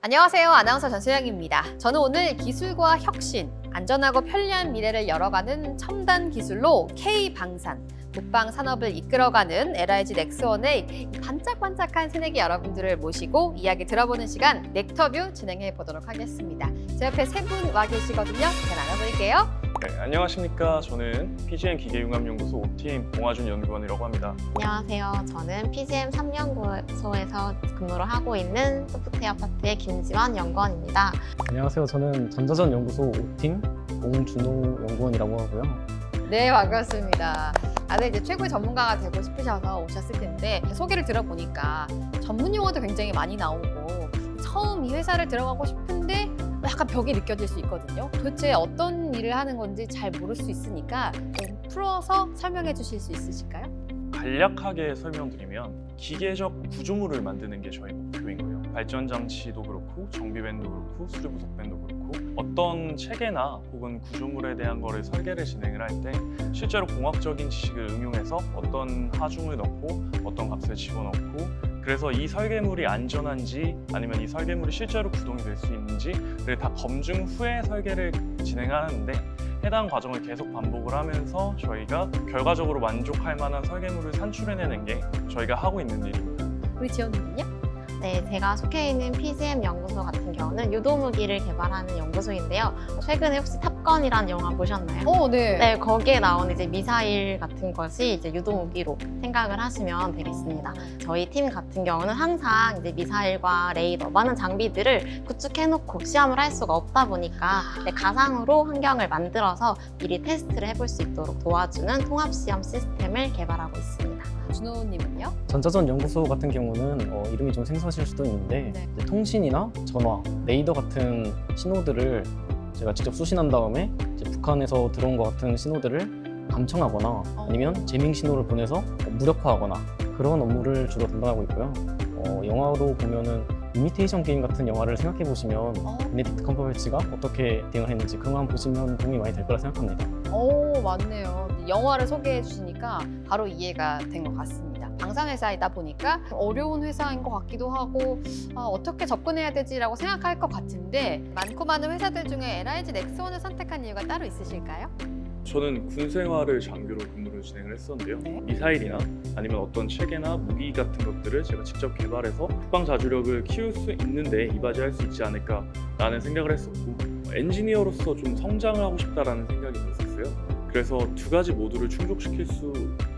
안녕하세요. 아나운서 전소영입니다. 저는 오늘 기술과 혁신, 안전하고 편리한 미래를 열어가는 첨단 기술로 K방산, 국방 산업을 이끌어가는 LIG 넥스원의 반짝반짝한 새내기 여러분들을 모시고 이야기 들어보는 시간 넥터뷰 진행해 보도록 하겠습니다. 제 옆에 세 분 와 계시거든요. 잘 나눠볼게요. 네, 안녕하십니까. 저는 PGM 기계융합연구소 OTM 봉화준 연구원이라고 합니다. 안녕하세요. 저는 PGM 3연구소에서 근무를 하고 있는 소프트웨어 파트의 김지원 연구원입니다. 안녕하세요. 저는 전자전 연구소 5팀 옹준호 연구원이라고 하고요. 네, 반갑습니다. 다들 이제 최고의 전문가가 되고 싶으셔서 오셨을 텐데 소개를 들어보니까 전문 용어도 굉장히 많이 나오고 처음 이 회사를 들어가고 싶은데 약간 벽이 느껴질 수 있거든요. 도대체 어떤 일을 하는 건지 잘 모를 수 있으니까 좀 풀어서 설명해 주실 수 있으실까요? 간략하게 설명드리면 기계적 구조물을 만드는 게 저희 목표인 거예요. 발전 장치도 그렇고 정비밴도 그렇고 수리 부속밴도 그렇고 어떤 체계나 혹은 구조물에 대한 거를 설계를 진행을 할 때 실제로 공학적인 지식을 응용해서 어떤 하중을 넣고 어떤 값을 집어넣고 그래서 이 설계물이 안전한지 아니면 이 설계물이 실제로 구동이 될 수 있는지를 다 검증 후에 설계를 진행하는데 해당 과정을 계속 반복을 하면서 저희가 결과적으로 만족할 만한 설계물을 산출해내는 게 저희가 하고 있는 일입니다. 우리 지원님은요? 네, 제가 속해 있는 PGM 연구소 같은 경우는 유도무기를 개발하는 연구소인데요. 최근에 혹시 탑건이라는 영화 보셨나요? 네. 네, 거기에 나오는 이제 미사일 같은 것이 이제 유도무기로 생각을 하시면 되겠습니다. 저희 팀 같은 경우는 항상 이제 미사일과 레이더, 많은 장비들을 구축해놓고 시험을 할 수가 없다 보니까 가상으로 환경을 만들어서 미리 테스트를 해볼 수 있도록 도와주는 통합시험 시스템을 개발하고 있습니다. 준호님은요? 전자전 연구소 같은 경우는 이름이 좀 생소하실 수도 있는데 네. 이제 통신이나 전화, 레이더 같은 신호들을 제가 직접 수신한 다음에 이제 북한에서 들어온 것 같은 신호들을 감청하거나 아니면 재밍 신호를 보내서 무력화하거나 그런 업무를 주로 담당하고 있고요. 영화로 보면은 이미테이션 게임 같은 영화를 생각해 보시면 베네딕트 컴퍼배치가 어떻게 대응을 했는지 그만 보시면 도움이 많이 될 거라 생각합니다. 맞네요. 영화를 소개해 주시니까 바로 이해가 된 것 같습니다. 방산회사이다 보니까 어려운 회사인 것 같기도 하고 어떻게 접근해야 되지라고 생각할 것 같은데 많고 많은 회사들 중에 LIG 넥스원을 선택한 이유가 따로 있으실까요? 저는 군 생활을 장교로 근무를 진행을 했었는데요. 네. 미사일이나 아니면 어떤 체계나 무기 같은 것들을 제가 직접 개발해서 국방 자주력을 키울 수 있는데 이바지할 수 있지 않을까라는 생각을 했었고 엔지니어로서 좀 성장을 하고 싶다라는 생각이 있었어요. 그래서 두 가지 모두를 충족시킬 수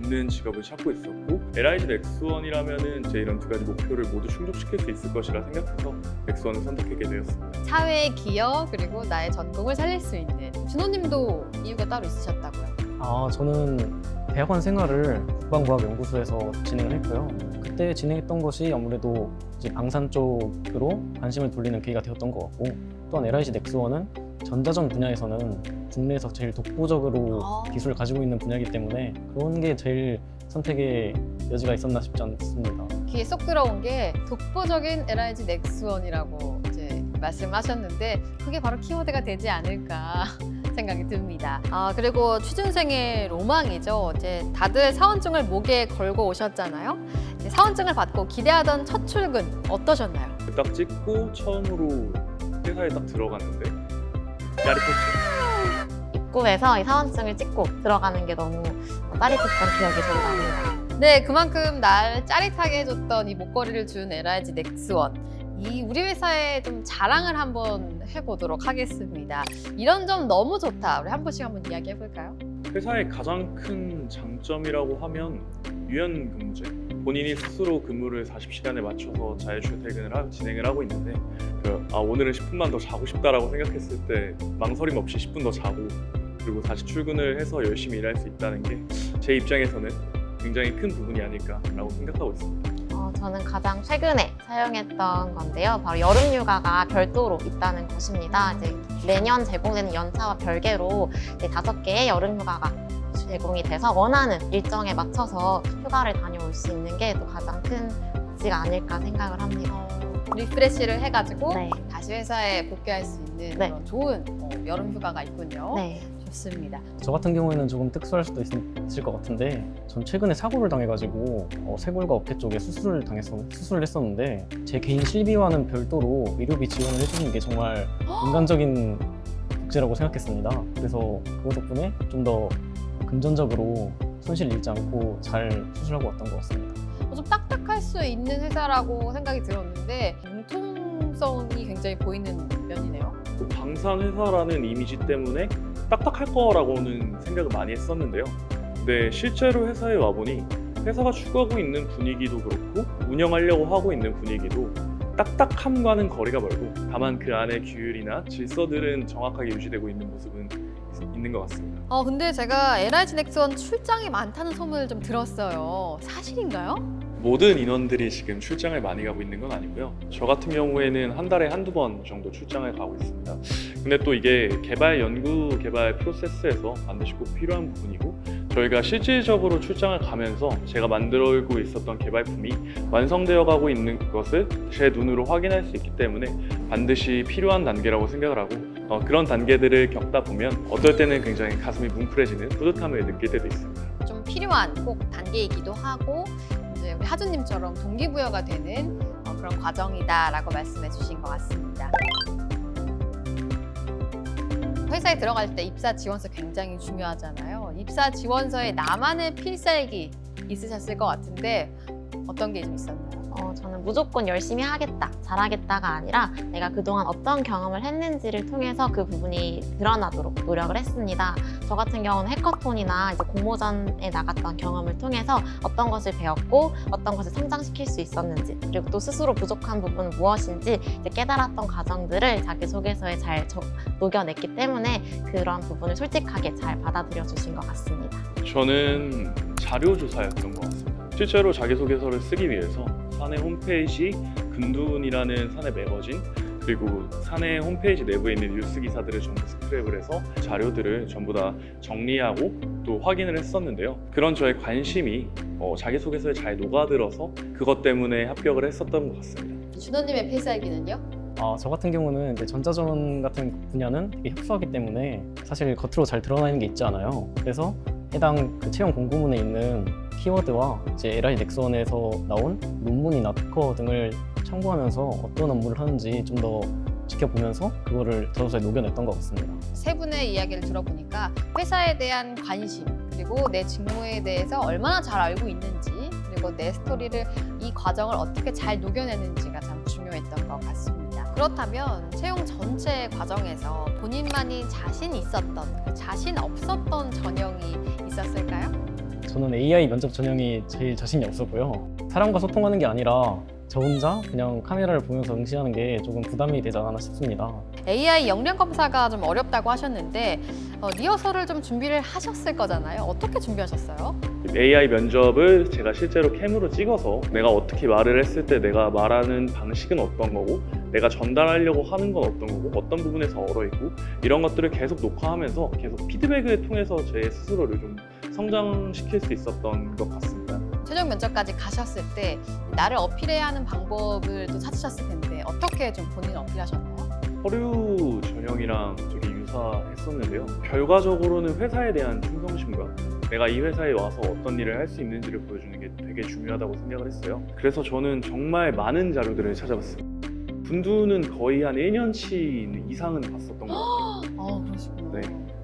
있는 직업을 찾고 있었고 LIG 넥스원이라면은 제 이런 두 가지 목표를 모두 충족시킬 수 있을 것이라 생각해서 넥스원을 선택하게 되었습니다. 사회의 기여 그리고 나의 전공을 살릴 수 있는 준호님도 이유가 따로 있으셨다고요? 저는 대학원 생활을 국방과학연구소에서 진행을 했고요. 그때 진행했던 것이 아무래도 이제 방산 쪽으로 관심을 돌리는 계기가 되었던 것 같고 또한 LIG 넥스원은 전자전 분야에서는 국내에서 제일 독보적으로 기술을 가지고 있는 분야이기 때문에 그런 게 제일 선택의 여지가 있었나 싶지 않습니다. 귀에 쏙 들어온 게 독보적인 LIG 넥스원이라고 이제 말씀하셨는데 그게 바로 키워드가 되지 않을까 생각이 듭니다. 그리고 취준생의 로망이죠. 이제 다들 사원증을 목에 걸고 오셨잖아요. 이제 사원증을 받고 기대하던 첫 출근 어떠셨나요? 딱 찍고 처음으로 회사에 딱 들어갔는데 짜릿했죠. 입구에서 이 사원증을 찍고 들어가는 게 너무 짜릿했던 기억이 저도 납니다. 네, 그만큼 날 짜릿하게 해줬던 이 목걸이를 준 LIG 넥스원. 이 우리 회사에 좀 자랑을 한번 해보도록 하겠습니다. 이런 점 너무 좋다. 우리 한 번씩 한번 이야기 해볼까요? 회사의 가장 큰 장점이라고 하면 유연 근무제. 본인이 스스로 근무를 40시간에 맞춰서 자율출퇴근을 진행을 하고 있는데 오늘은 10분만 더 자고 싶다라고 생각했을 때 망설임 없이 10분 더 자고 그리고 다시 출근을 해서 열심히 일할 수 있다는 게 제 입장에서는 굉장히 큰 부분이 아닐까라고 생각하고 있습니다. 저는 가장 최근에 사용했던 건데요. 바로 여름휴가가 별도로 있다는 것입니다. 이제 매년 제공되는 연차와 별개로 이제 5개의 여름휴가가 제공이 돼서 원하는 일정에 맞춰서 휴가를 다녀올 수 있는 게 또 가장 큰 가치가 아닐까 생각을 합니다. 리프레시를 해가지고 네. 다시 회사에 복귀할 수 있는 네. 그런 좋은 여름 휴가가 있군요. 네. 좋습니다. 저 같은 경우에는 조금 특수할 수도 있을 것 같은데 전 최근에 사고를 당해가지고 쇄골과 어깨 쪽에 수술을 했었는데 제 개인 실비와는 별도로 의료비 지원을 해주는 게 정말 인간적인 복지라고 생각했습니다. 그래서 그거 덕분에 좀 더 금전적으로 손실 잃지 않고 잘 수술하고 왔던 것 같습니다. 좀 딱딱할 수 있는 회사라고 생각이 들었는데 융통성이 굉장히 보이는 면이네요. 방산 회사라는 이미지 때문에 딱딱할 거라고는 생각을 많이 했었는데요. 근데 실제로 회사에 와보니 회사가 추구하고 있는 분위기도 그렇고 운영하려고 하고 있는 분위기도 딱딱함과는 거리가 멀고 다만 그 안에 규율이나 질서들은 정확하게 유지되고 있는 모습은 있는 것 같습니다. 근데 제가 LIG 넥스원 출장이 많다는 소문을 좀 들었어요. 사실인가요? 모든 인원들이 지금 출장을 많이 가고 있는 건 아니고요. 저 같은 경우에는 한 달에 한두 번 정도 출장을 가고 있습니다. 근데 또 이게 연구 개발 프로세스에서 반드시 꼭 필요한 부분이고 저희가 실질적으로 출장을 가면서 제가 만들고 있었던 개발품이 완성되어 가고 있는 것을 제 눈으로 확인할 수 있기 때문에 반드시 필요한 단계라고 생각을 하고 그런 단계들을 겪다 보면 어떨 때는 굉장히 가슴이 뭉클해지는 뿌듯함을 느낄 때도 있습니다. 좀 필요한 꼭 단계이기도 하고 이제 우리 하주님처럼 동기부여가 되는 그런 과정이다라고 말씀해 주신 것 같습니다. 회사에 들어갈 때 입사 지원서 굉장히 중요하잖아요. 입사 지원서에 나만의 필살기 있으셨을 것 같은데 어떤 게 좀 있었나요? 저는 무조건 열심히 하겠다, 잘하겠다가 아니라 내가 그동안 어떤 경험을 했는지를 통해서 그 부분이 드러나도록 노력을 했습니다. 저 같은 경우는 해커톤이나 이제 공모전에 나갔던 경험을 통해서 어떤 것을 배웠고 어떤 것을 성장시킬 수 있었는지 그리고 또 스스로 부족한 부분은 무엇인지 이제 깨달았던 과정들을 자기소개서에 잘 녹여냈기 때문에 그런 부분을 솔직하게 잘 받아들여 주신 것 같습니다. 저는 자료조사였던 것 같습니다. 실제로 자기소개서를 쓰기 위해서 사내 홈페이지, 금둔이라는 사내 매거진 그리고 사내 홈페이지 내부에 있는 뉴스 기사들을 전부 스크랩을 해서 자료들을 전부 다 정리하고 또 확인을 했었는데요. 그런 저의 관심이 자기소개서에 잘 녹아들어서 그것 때문에 합격을 했었던 것 같습니다. 준호님의 필살기는요? 저 같은 경우는 이제 전자전 같은 분야는 되게 협소하기 때문에 사실 겉으로 잘 드러나는 게 있지 않아요. 그래서 해당 그 채용 공고문에 있는 키워드와 이제 LIG 넥스원에서 나온 논문이나 특허 등을 참고하면서 어떤 업무를 하는지 좀 더 지켜보면서 그거를 자소서에 녹여냈던 것 같습니다. 세 분의 이야기를 들어보니까 회사에 대한 관심 그리고 내 직무에 대해서 얼마나 잘 알고 있는지 그리고 내 스토리를 이 과정을 어떻게 잘 녹여내는지가 참 중요했던 것 같습니다. 그렇다면 채용 전체 과정에서 본인만이 자신 있었던 자신 없었던 전형이 있었을까요? 저는 AI 면접 전형이 제일 자신이 없었고요. 사람과 소통하는 게 아니라 저 혼자 그냥 카메라를 보면서 응시하는 게 조금 부담이 되지 않았나 싶습니다. AI 역량 검사가 좀 어렵다고 하셨는데 리허설을 좀 준비를 하셨을 거잖아요. 어떻게 준비하셨어요? AI 면접을 제가 실제로 캠으로 찍어서 내가 어떻게 말을 했을 때 내가 말하는 방식은 어떤 거고 내가 전달하려고 하는 건 어떤 거고 어떤 부분에서 얼어있고 이런 것들을 계속 녹화하면서 계속 피드백을 통해서 제 스스로를 좀 성장시킬 수 있었던 것 같습니다. 최종 면접까지 가셨을 때 나를 어필해야 하는 방법을 또 찾으셨을 텐데 어떻게 좀 본인 어필하셨나요? 서류 전형이랑 되게 유사했었는데요. 결과적으로는 회사에 대한 충성심과 내가 이 회사에 와서 어떤 일을 할 수 있는지를 보여주는 게 되게 중요하다고 생각을 했어요. 그래서 저는 정말 많은 자료들을 찾아봤습니다. 분두는 거의 한 1년치 이상은 봤었던 것 같아요. 그러시구나. 네.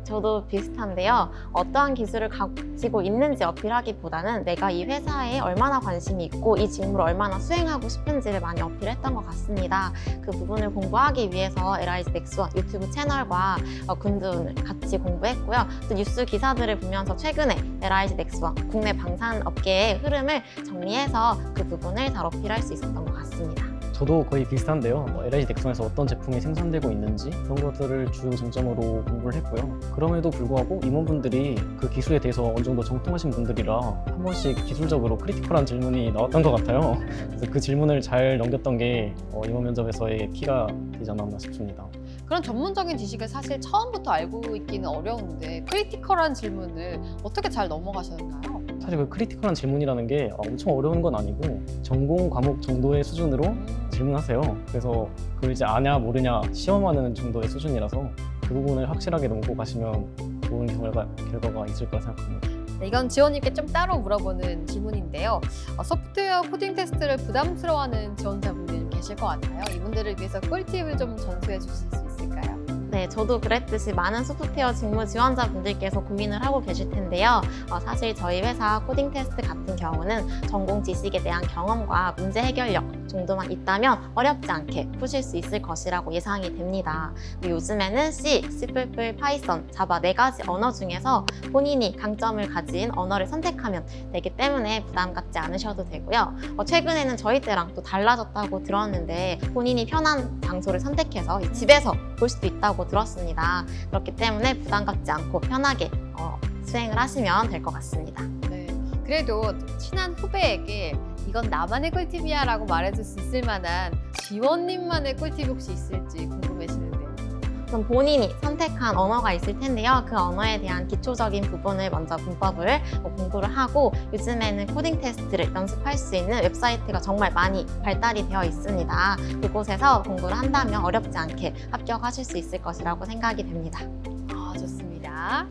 저도 비슷한데요. 어떠한 기술을 가지고 있는지 어필하기보다는 내가 이 회사에 얼마나 관심이 있고 이 직무를 얼마나 수행하고 싶은지를 많이 어필했던 것 같습니다. 그 부분을 공부하기 위해서 LIG 넥스원 유튜브 채널과 군둔을 같이 공부했고요. 또 뉴스 기사들을 보면서 최근에 LIG 넥스원 국내 방산 업계의 흐름을 정리해서 그 부분을 잘 어필할 수 있었던 것 같습니다. 저도 거의 비슷한데요. LIG 넥슨에서 어떤 제품이 생산되고 있는지 그런 것들을 주요 중점으로 공부를 했고요. 그럼에도 불구하고 임원분들이 그 기술에 대해서 어느 정도 정통하신 분들이라 한 번씩 기술적으로 크리티컬한 질문이 나왔던 것 같아요. 그래서 그 질문을 잘 넘겼던 게 임원 면접에서의 키가 되지 않았나 싶습니다. 그런 전문적인 지식을 사실 처음부터 알고 있기는 어려운데 크리티컬한 질문을 어떻게 잘 넘어가셨나요? 사실 그 크리티컬한 질문이라는 게 엄청 어려운 건 아니고 전공 과목 정도의 수준으로 질문하세요. 그래서 그걸 이제 아냐 모르냐 시험하는 정도의 수준이라서 그 부분을 확실하게 넘고 가시면 좋은 결과가 있을 거라 생각합니다. 네, 이건 지원님께 좀 따로 물어보는 질문인데요. 소프트웨어 코딩 테스트를 부담스러워하는 지원자분들이 좀 계실 것 같아요. 이분들을 위해서 꿀팁을 좀 전수해 주실 수 있을까요? 네, 저도 그랬듯이 많은 소프트웨어 직무 지원자분들께서 고민을 하고 계실 텐데요. 사실 저희 회사 코딩 테스트 같은 경우는 전공 지식에 대한 경험과 문제 해결력 정도만 있다면 어렵지 않게 푸실 수 있을 것이라고 예상이 됩니다. 요즘에는 C, C++, 파이썬, 자바 4가지 언어 중에서 본인이 강점을 가진 언어를 선택하면 되기 때문에 부담 갖지 않으셔도 되고요. 최근에는 저희 때랑 또 달라졌다고 들었는데 본인이 편한 장소를 선택해서 집에서 볼 수도 있다고 들었습니다. 그렇기 때문에 부담 갖지 않고 편하게 수행을 하시면 될 것 같습니다. 네. 그래도 친한 후배에게 이건 나만의 꿀팁이야 라고 말해줄 수 있을 만한 지원님만의 꿀팁이 혹시 있을지 궁금해지는데요. 그럼 본인이 선택한 언어가 있을 텐데요. 그 언어에 대한 기초적인 부분을 먼저 문법을 공부를 하고 요즘에는 코딩 테스트를 연습할 수 있는 웹사이트가 정말 많이 발달이 되어 있습니다. 그곳에서 공부를 한다면 어렵지 않게 합격하실 수 있을 것이라고 생각이 됩니다. 좋습니다.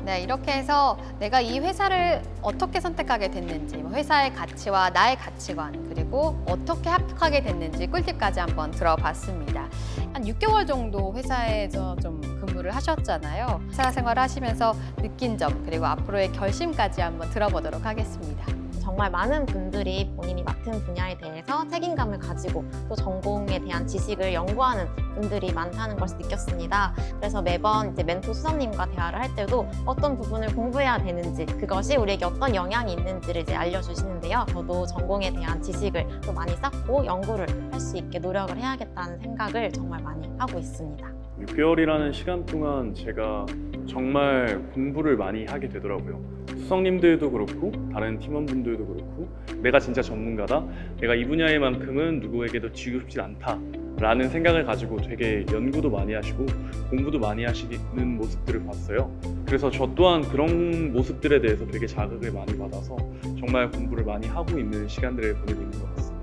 네, 이렇게 해서 내가 이 회사를 어떻게 선택하게 됐는지, 회사의 가치와 나의 가치관, 그리고 어떻게 합격하게 됐는지 꿀팁까지 한번 들어봤습니다. 한 6개월 정도 회사에서 좀 근무를 하셨잖아요. 회사 생활을 하시면서 느낀 점, 그리고 앞으로의 결심까지 한번 들어보도록 하겠습니다. 정말 많은 분들이 본인이 맡은 분야에 대해서 책임감을 가지고 또 전공에 대한 지식을 연구하는 분들이 많다는 것을 느꼈습니다. 그래서 매번 이제 멘토 수석님과 대화를 할 때도 어떤 부분을 공부해야 되는지 그것이 우리에게 어떤 영향이 있는지를 이제 알려주시는데요. 저도 전공에 대한 지식을 또 많이 쌓고 연구를 할 수 있게 노력을 해야겠다는 생각을 정말 많이 하고 있습니다. 6개월이라는 시간 동안 제가 정말 공부를 많이 하게 되더라고요. 수석님들도 그렇고 다른 팀원분들도 그렇고 내가 진짜 전문가다, 내가 이 분야에만큼은 누구에게도 지고 싶지 않다 라는 생각을 가지고 되게 연구도 많이 하시고 공부도 많이 하시는 모습들을 봤어요. 그래서 저 또한 그런 모습들에 대해서 되게 자극을 많이 받아서 정말 공부를 많이 하고 있는 시간들을 보내고 있는 것 같습니다.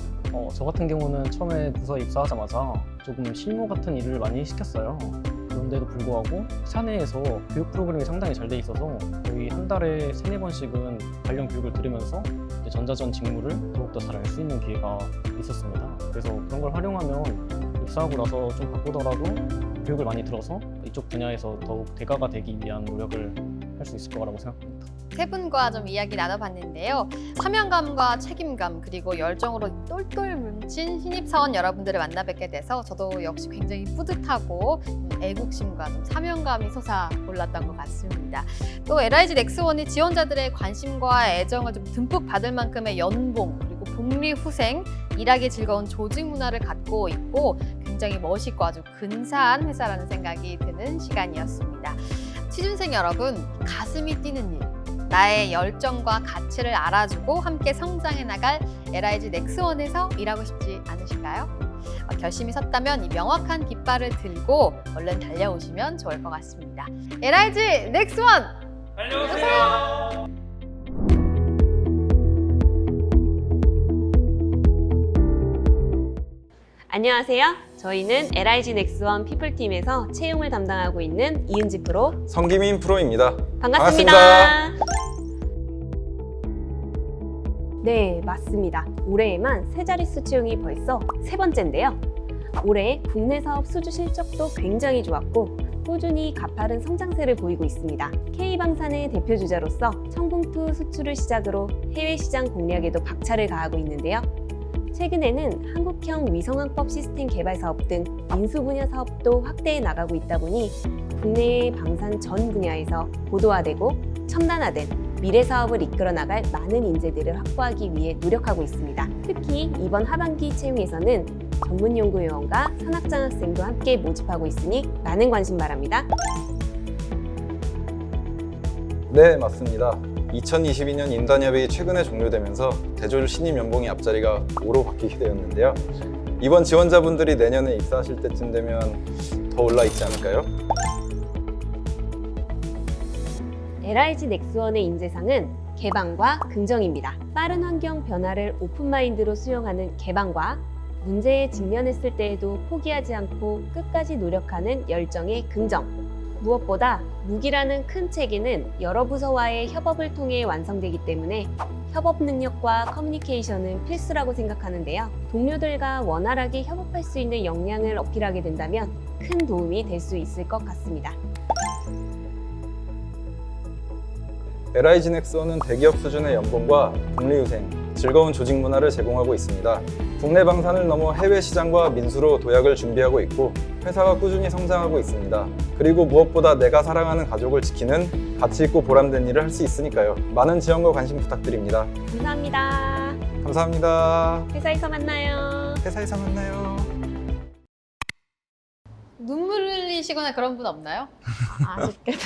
저 같은 경우는 처음에 부서에 입사하자마자 조금 실무 같은 일을 많이 시켰어요. 그런데도 불구하고 회사 내에서 교육 프로그램이 상당히 잘 돼 있어서 거의 한 달에 3-4번씩은 관련 교육을 들으면서 이제 전자전 직무를 더욱더 잘 알 수 있는 기회가 있었습니다. 그래서 그런 걸 활용하면 입사하고 나서 좀 바쁘더라도 교육을 많이 들어서 이쪽 분야에서 더욱 대가가 되기 위한 노력을 할 수 있을 거라고 생각합니다. 세 분과 좀 이야기 나눠봤는데요. 사명감과 책임감 그리고 열정으로 똘똘 뭉친 신입사원 여러분들을 만나 뵙게 돼서 저도 역시 굉장히 뿌듯하고 애국심과 좀 사명감이 솟아올랐던 것 같습니다. 또 LIG 넥스원이 지원자들의 관심과 애정을 좀 듬뿍 받을 만큼의 연봉 그리고 복리 후생, 일하기 즐거운 조직 문화를 갖고 있고 굉장히 멋있고 아주 근사한 회사라는 생각이 드는 시간이었습니다. 취준생 여러분, 가슴이 뛰는 일, 나의 열정과 가치를 알아주고 함께 성장해 나갈 LIG 넥스원에서 일하고 싶지 않으신가요? 결심이 섰다면 이 명확한 깃발을 들고 얼른 달려오시면 좋을 것 같습니다. LIG 넥스원! 달려오세요! 안녕하세요. 저희는 LIG 넥스원 피플팀에서 채용을 담당하고 있는 이은지 프로, 성기민 프로입니다. 반갑습니다. 네, 맞습니다. 올해에만 세 자릿수 채용이 벌써 3번째인데요. 올해 국내 사업 수주 실적도 굉장히 좋았고 꾸준히 가파른 성장세를 보이고 있습니다. K방산의 대표 주자로서 청봉투 수출을 시작으로 해외 시장 공략에도 박차를 가하고 있는데요. 최근에는 한국형 위성항법 시스템 개발 사업 등 인수 분야 사업도 확대해 나가고 있다 보니 국내의 방산 전 분야에서 고도화되고 첨단화된 미래 사업을 이끌어 나갈 많은 인재들을 확보하기 위해 노력하고 있습니다. 특히 이번 하반기 채용에서는 전문 연구 요원과 산학장학생도 함께 모집하고 있으니 많은 관심 바랍니다. 네, 맞습니다. 2022년 인단협이 최근에 종료되면서 대졸 신입 연봉이 앞자리가 5로 바뀌게 되었는데요. 이번 지원자분들이 내년에 입사하실 때쯤 되면 더 올라 있지 않을까요? LIG 넥스원의 인재상은 개방과 긍정입니다. 빠른 환경 변화를 오픈마인드로 수용하는 개방과 문제에 직면했을 때에도 포기하지 않고 끝까지 노력하는 열정의 긍정. 무엇보다 무기라는 큰 체계는 여러 부서와의 협업을 통해 완성되기 때문에 협업 능력과 커뮤니케이션은 필수라고 생각하는데요. 동료들과 원활하게 협업할 수 있는 역량을 어필하게 된다면 큰 도움이 될 수 있을 것 같습니다. LIG 넥스원은 대기업 수준의 연봉과 복리후생, 즐거운 조직 문화를 제공하고 있습니다. 국내 방산을 넘어 해외 시장과 민수로 도약을 준비하고 있고 회사가 꾸준히 성장하고 있습니다. 그리고 무엇보다 내가 사랑하는 가족을 지키는 가치 있고 보람된 일을 할 수 있으니까요. 많은 지원과 관심 부탁드립니다. 감사합니다. 감사합니다. 회사에서 만나요. 회사에서 만나요. 눈물 흘리시거나 그런 분 없나요? 아쉽게도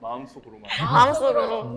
마음속으로만. 마음속으로